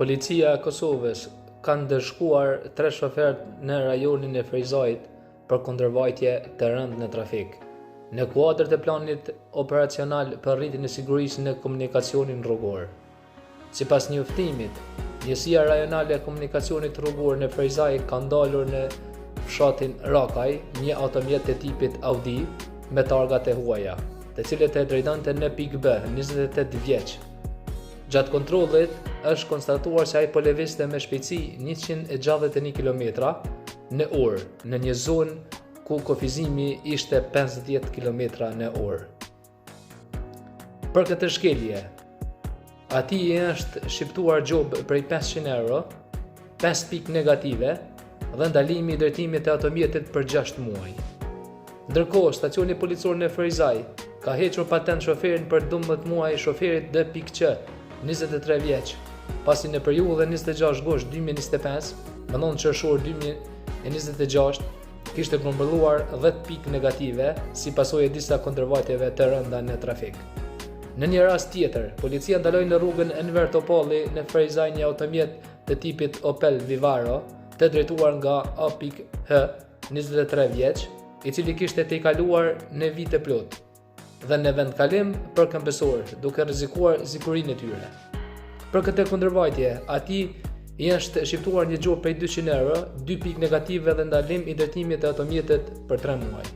Policia e Kosovës ka ndëshkuar 3 shoferë në rajonin e Frejzajt për kundërvajtje të rëndë në trafik, në kuadër të planit operacional për rritjen e sigurisë në komunikacionin rrugor. Sipas njoftimit, Njësia Rajonale e Komunikacionit Rrugor në Frejzaj ka ndalur në fshatin Rakaj një automjet të tipit Audi me targat e huaja, të cilët e drejtonte në pikë B, 28 vjeç. Gjatë kontrollit është konstatuar se ai po lëvizte me shpejtësi 161 km në orë në një zonë ku kufizimi ishte 50 km në orë. Për këtë shkelje, atij është shqiptuar gjobë prej 500 euro, 5 pikë negative dhe ndalimi i drejtimit të automjetit për 6 muaj. Ndërkohë, stacioni policor në Frejzaj ka hequr patent shoferin për 12 muaj shoferit D.Q, 23 vjeç, pasi në periudhën 26 gusht 2025 më 9 qershor 2026 kishte grumbulluar 10 pikë negative si pasojë e disa kundërvajtjeve të rënda në trafik. Në një rast tjetër, policia ndaloi në rrugën Enver Topalli në Frejzaj një automjet të tipit Opel Vivaro, të drejtuar nga A.H, 23 vjeç, i cili kishte të kaluar në vite plot dhe në vendkalim për këmbësor, duke rrezikuar sigurinë e tyre. Për këtë kundërvajtje, atij i është shqiptuar një gjobë prej 200 euro, 2 pikë negative dhe ndalim i drejtimit të automjetit për 3 muaj.